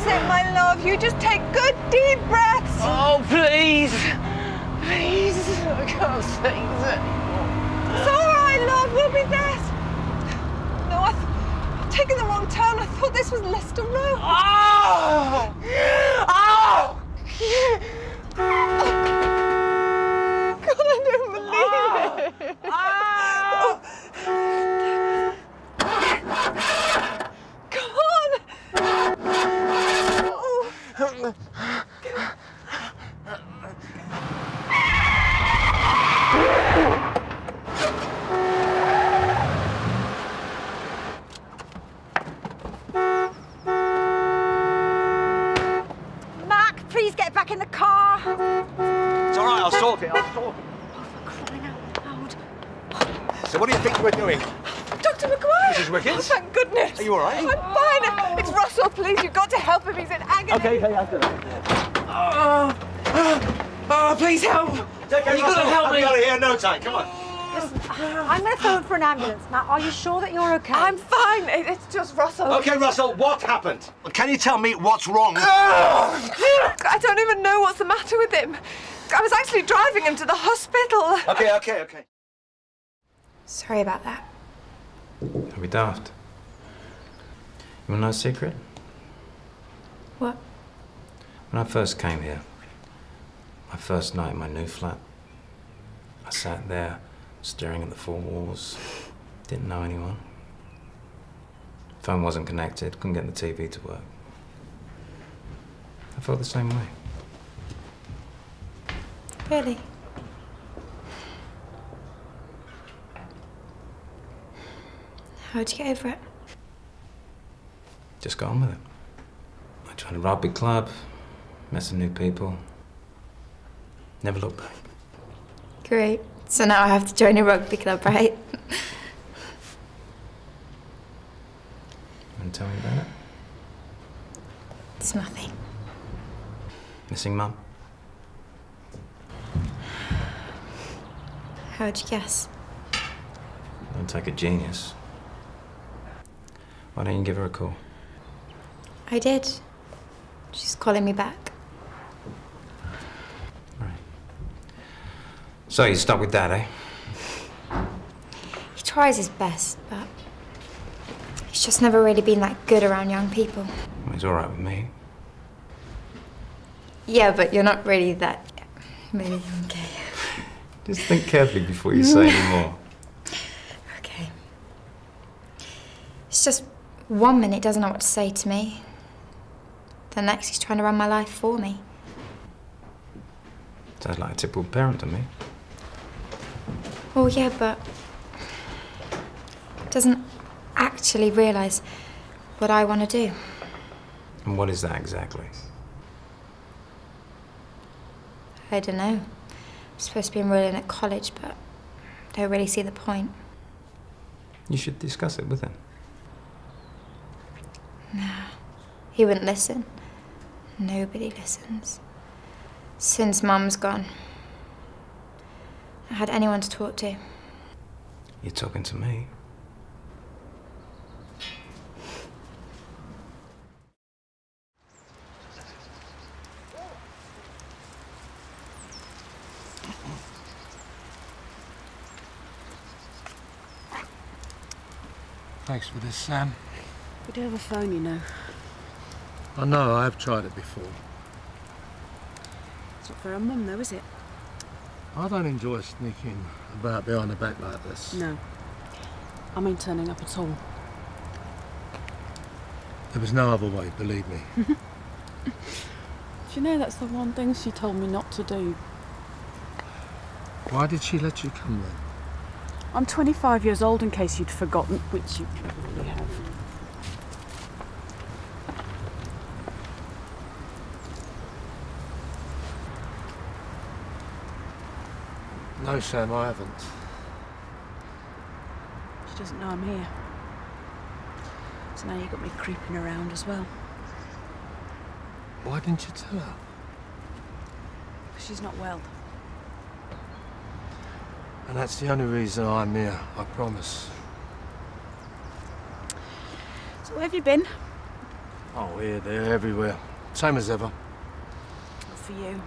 it, my love. You just take good, deep breaths. Oh, please. Please. I can't say this anymore. It's all right, love. We'll be there. No, I've taken the wrong turn. I thought this was Leicester Road. Oh! Oh! God, I don't believe it. Oh! Come on. Oh. Mac, please get back in the car. It's all right, I'll sort it. Oh, for crying out loud. So what do you think you were doing? Dr. McGuire! Mrs. Wickens? Oh, thank goodness. Are you all right? I'm fine. It's Russell, please. You've got to help him. He's in agony. Okay, I'll do it. Oh, please help. Okay, You've got to help I'll me. be out of here in no time. Come on. Listen, I'm going to phone for an ambulance. Matt, are you sure that you're okay? I'm fine. It's just Russell. Okay, Russell, what happened? Can you tell me what's wrong? I don't even know what's the matter with him. I was actually driving him to the hospital. Okay. Sorry about that. Are we daft? You want to know a secret? What? When I first came here, my first night in my new flat, I sat there staring at the four walls, didn't know anyone. Phone wasn't connected, couldn't get the TV to work. I felt the same way. Really? How'd you get over it? Just got on with it. I joined a rugby club, met some new people. Never looked back. Great. So now I have to join a rugby club, right? Want to tell me about it? It's nothing. Missing Mum? How'd you guess? Don't take a genius. Why don't you give her a call? I did. She's calling me back. Right. So you stuck with Dad, eh? He tries his best, but he's just never really been that good around young people. Well, he's all right with me. Yeah, but you're not really that... Maybe, okay. Just think carefully before you say any more. Okay. It's just 1 minute he doesn't know what to say to me. The next he's trying to run my life for me. Sounds like a typical parent to me. Oh yeah, but doesn't actually realise what I want to do. And what is that exactly? I don't know. I'm supposed to be enrolling at college, but I don't really see the point. You should discuss it with him. No, he wouldn't listen. Nobody listens. Since Mum's gone, I had anyone to talk to. You're talking to me. Thanks for this, Sam. We do have a phone, you know. I know, I've tried it before. It's not for our mum, though, is it? I don't enjoy sneaking about behind the back like this. No. I mean turning up at all. There was no other way, believe me. Do you know that's the one thing she told me not to do? Why did she let you come then? I'm 25 years old, in case you'd forgotten, which you probably have. No, Sam, I haven't. She doesn't know I'm here. So now you've got me creeping around as well. Why didn't you tell her? Because she's not well. And that's the only reason I'm here, I promise. So where have you been? Oh, here, there, everywhere. Same as ever. What for you?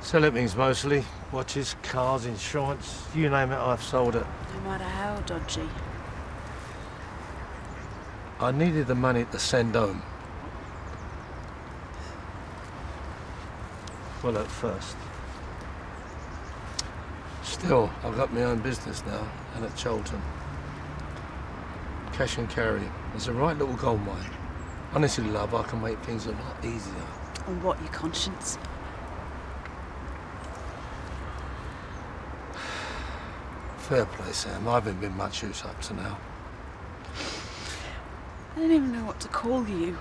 Selling things mostly. Watches, cars, insurance. You name it, I've sold it. No matter how dodgy. I needed the money to send home. Well, at first. Still, I've got my own business now, and at Cholton. Cash and carry. It's a right little gold mine. Honestly, love, I can make things a lot easier. On what, your conscience? Fair play, Sam. I haven't been much use up to now. I don't even know what to call you.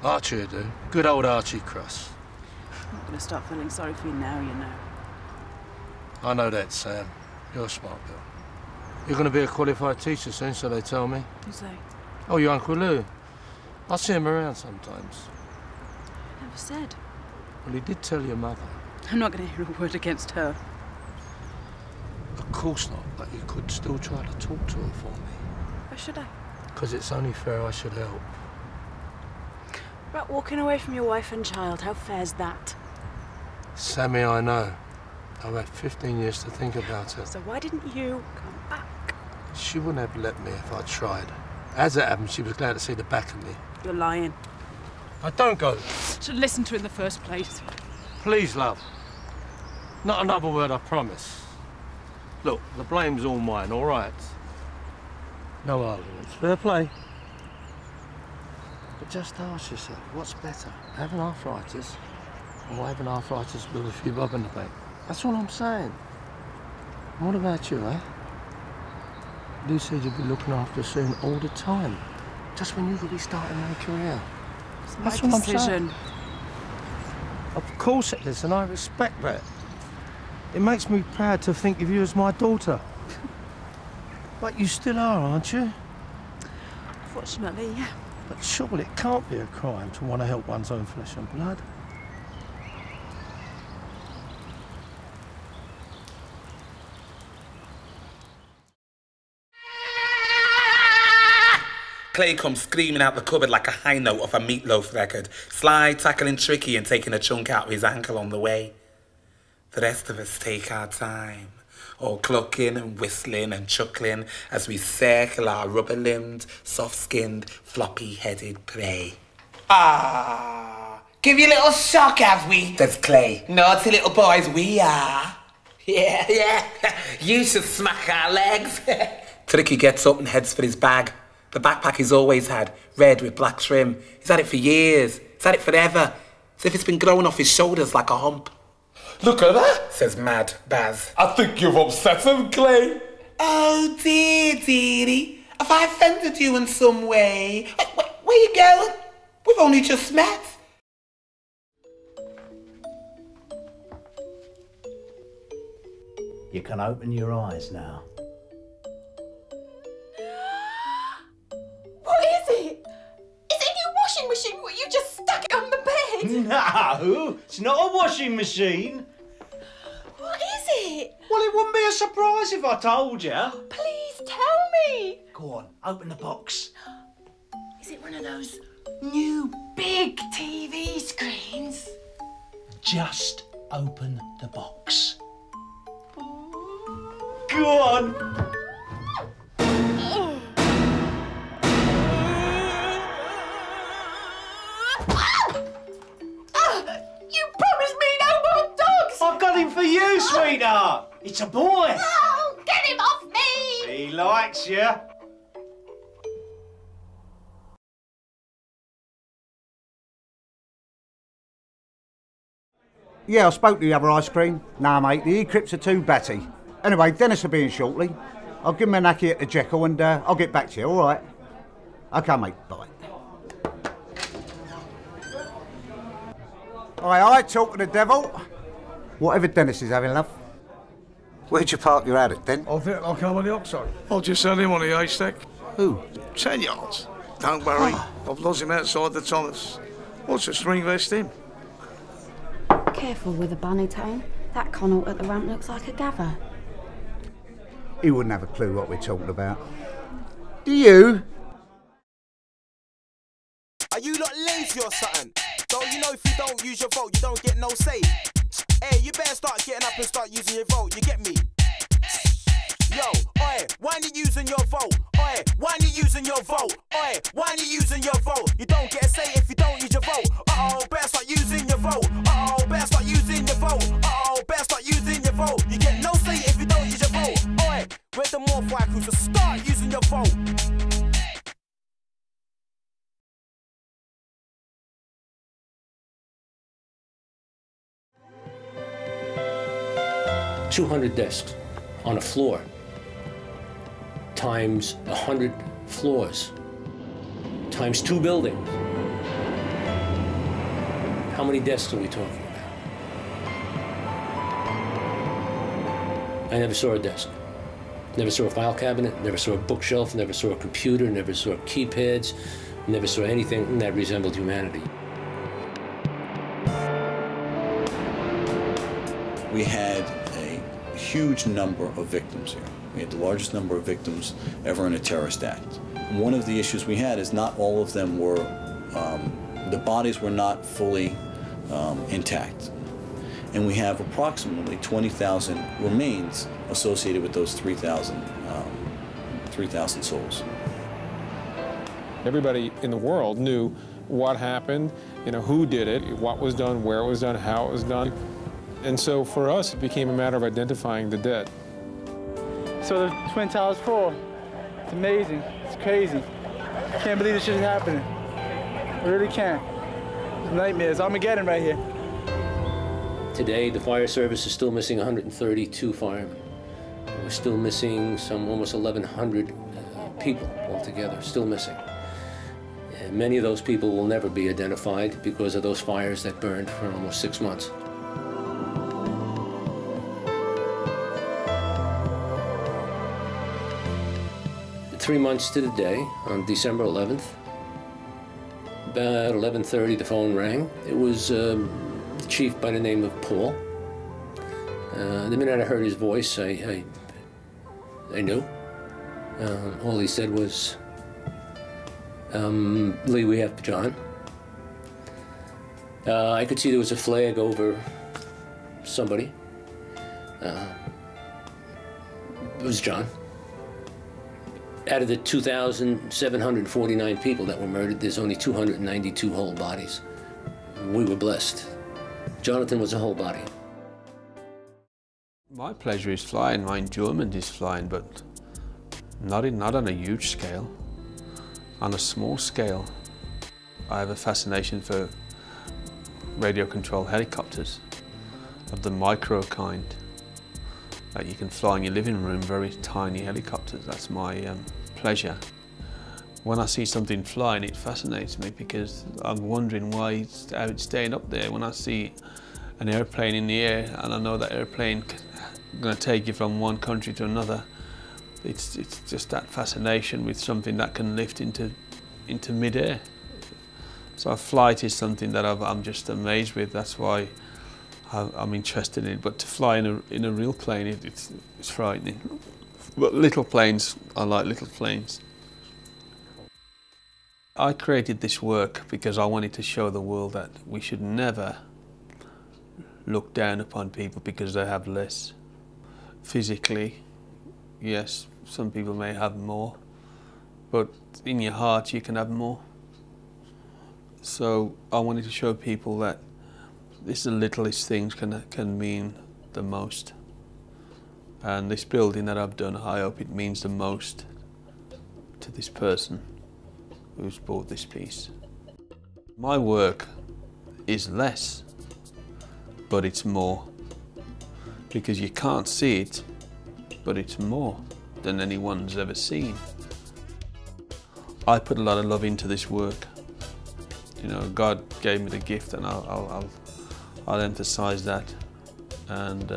Archie, I do. Good old Archie Cross. I'm not going to start feeling sorry for you now, you know. I know that, Sam. You're a smart girl. You're going to be a qualified teacher soon, so they tell me. Who's they? Oh, your Uncle Lou. I see him around sometimes. Never said. Well, he did tell your mother. I'm not going to hear a word against her. Of course not, but you could still try to talk to her for me. Why should I? Because it's only fair I should help. About walking away from your wife and child, how fair's that? Sammy, I know. I've had 15 years to think about it. So why didn't you come back? She wouldn't have let me if I tried. As it happened, she was glad to see the back of me. You're lying. I don't go. Should have listened to it in the first place. Please, love. Not another word, I promise. Look, the blame's all mine, all right? No arguments. Fair play. But just ask yourself, what's better? Having arthritis or having arthritis with a few bob in the bank? That's all I'm saying. And what about you, eh? Lou said you'd be looking after her soon all the time. Just when you could be starting a career. It's my That's what I'm decision. saying. Of course it is, and I respect that. It makes me proud to think of you as my daughter. But you still are, aren't you? Fortunately, yeah. But surely it can't be a crime to want to help one's own flesh and blood. Clay comes screaming out the cupboard like a high note off a Meatloaf record. Sly tackling Tricky and taking a chunk out of his ankle on the way. The rest of us take our time, all clucking and whistling and chuckling as we circle our rubber-limbed, soft-skinned, floppy-headed prey. Ah, give you a little shock, have we? Says Clay. Naughty little boys we are. Yeah, you should smack our legs. Tricky gets up and heads for his bag. The backpack he's always had, red with black trim. He's had it for years. He's had it forever. As if it's been growing off his shoulders like a hump. Look at that, says Mad Baz. I think you've upset him, Clay. Oh dear, dearie. Have I offended you in some way? Where you going? We've only just met. You can open your eyes now. What is it? Is it your washing machine? What, you just stuck it on the bed? No, it's not a washing machine. What is it? Well, it wouldn't be a surprise if I told you. Please tell me. Go on, open the box. Is it one of those new big TV screens? Just open the box. Go on. You promised me no more dogs! I've got him for you, sweetheart. It's a boy. Oh, get him off me! He likes you. Yeah, I spoke to the other ice cream. Nah, mate, the E-Crips are too batty. Anyway, Dennis will be in shortly. I'll give him a knacky at the Jekyll and I'll get back to you, all right? OK, mate, bye. Aye, talk to the devil. Whatever Dennis is having, love. Where'd you park your attic, then? I think I'll come on the oxide. I'll just send him on the haystack. Who? 10 yards. Don't worry, I've lost him outside the Thomas. What's a string vest in? Careful with the bunny tone. That Connaught at the ramp looks like a gather. He wouldn't have a clue what we're talking about. Do you? you or something. Don't you know if you don't use your vote, you don't get no say? Hey, you better start getting up and start using your vote, you get me? Yo, oi, why ain't you using your vote? Oi, why ain't you using your vote? Oi, why ain't you using your vote? You don't get a say if you don't use your vote. Uh-oh, better start using your vote. Uh-oh, better start using your vote. Uh-oh, better start using your vote. You get no say if you don't use your vote. Oi, we're the more fire crew, so start using your vote. 200 desks on a floor times 100 floors times 2 buildings. How many desks are we talking about? I never saw a desk. Never saw a file cabinet, never saw a bookshelf, never saw a computer, never saw keypads, never saw anything that resembled humanity. We had a huge number of victims here. We had the largest number of victims ever in a terrorist act. One of the issues we had is not all of them were, the bodies were not fully intact. And we have approximately 20,000 remains associated with those 3,000 souls. Everybody in the world knew what happened, you know, who did it, what was done, where it was done, how it was done. And so for us, it became a matter of identifying the dead. So the Twin Towers fall. It's amazing. It's crazy. I can't believe this shit is happening. I really can't. It's nightmares. Armageddon right here. Today, the fire service is still missing 132 firemen. We're still missing some almost 1,100 people altogether, still missing. And many of those people will never be identified because of those fires that burned for almost 6 months. Three months to the day, on December 11th, about 11:30, the phone rang. It was the chief by the name of Paul. The minute I heard his voice, I knew. All he said was, Lee, we have John. I could see there was a flag over somebody. It was John. Out of the 2,749 people that were murdered, there's only 292 whole bodies. We were blessed. Jonathan was a whole body. My pleasure is flying, my enjoyment is flying, but not on a huge scale. On a small scale, I have a fascination for radio-controlled helicopters of the micro kind that you can fly in your living room, very tiny helicopters. That's my pleasure. When I see something flying, it fascinates me because I'm wondering how it's staying up there. When I see an airplane in the air and I know that airplane going to take you from one country to another, it's just that fascination with something that can lift into mid-air. So flight is something that I'm just amazed with. That's why I'm interested in it. But to fly in a real plane, it's frightening. But little planes, I like little planes. I created this work because I wanted to show the world that we should never look down upon people because they have less. Physically, yes, some people may have more, but in your heart you can have more. So I wanted to show people that the littlest things can mean the most. And this building that I've done, I hope it means the most to this person who's bought this piece. My work is less, but it's more. Because you can't see it, but it's more than anyone's ever seen. I put a lot of love into this work. You know, God gave me the gift, and I'll emphasize that. And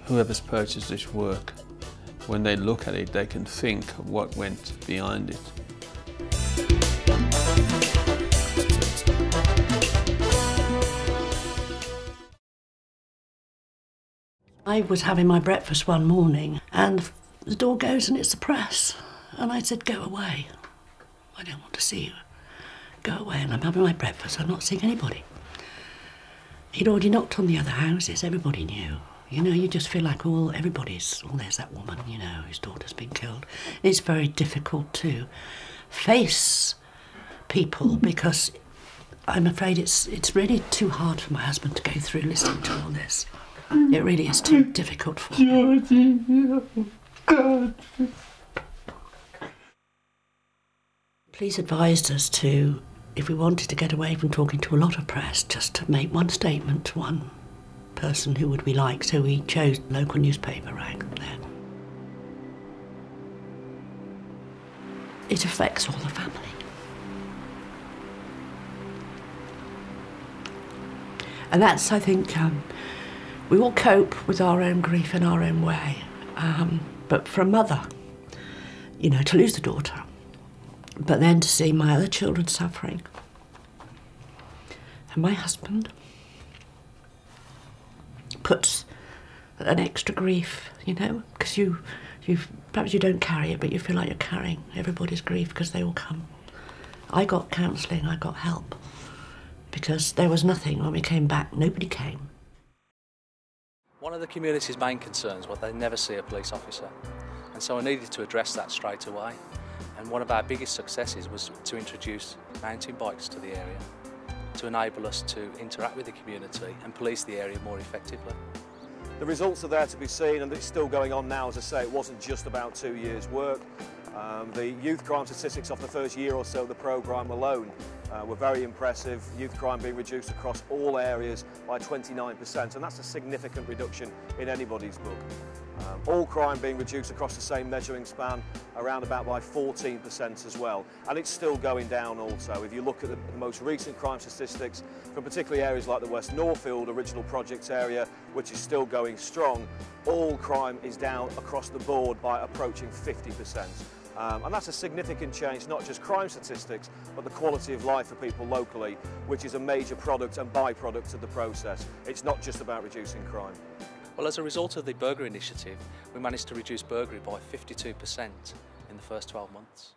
whoever's purchased this work, when they look at it, they can think of what went behind it. I was having my breakfast one morning and the door goes and it's the press. And I said, go away. I don't want to see you. go away and I'm having my breakfast, I'm not seeing anybody. He'd already knocked on the other houses, everybody knew. You know, you just feel like, oh, everybody's, oh, there's that woman, you know, whose daughter's been killed. It's very difficult to face people because I'm afraid it's really too hard for my husband to go through listening to all this. It really is too difficult for him. God. Police advised us to, if we wanted to get away from talking to a lot of press, just to make one statement to one person who would we like, so we chose the local newspaper rang there. It affects all the family. And that's, I think, we all cope with our own grief in our own way. But for a mother, you know, to lose the daughter, but then to see my other children suffering, and my husband puts an extra grief, you know, because perhaps you don't carry it, but you feel like you're carrying everybody's grief because they all come. I got counselling, I got help, because there was nothing when we came back, nobody came. One of the community's main concerns was they never see a police officer, and so I needed to address that straight away. And one of our biggest successes was to introduce mountain bikes to the area, to enable us to interact with the community and police the area more effectively. The results are there to be seen, and it's still going on now. As I say, it wasn't just about 2 years' work. The youth crime statistics of the first year or so of the programme alone were very impressive. Youth crime being reduced across all areas by 29%, and that's a significant reduction in anybody's book. All crime being reduced across the same measuring span, around about by 14% as well. And it's still going down also. If you look at the most recent crime statistics from particularly areas like the West Northfield original project area, which is still going strong, all crime is down across the board by approaching 50%. And that's a significant change, not just crime statistics, but the quality of life for people locally, which is a major product and byproduct of the process. It's not just about reducing crime. Well, as a result of the burglary initiative, we managed to reduce burglary by 52% in the first 12 months.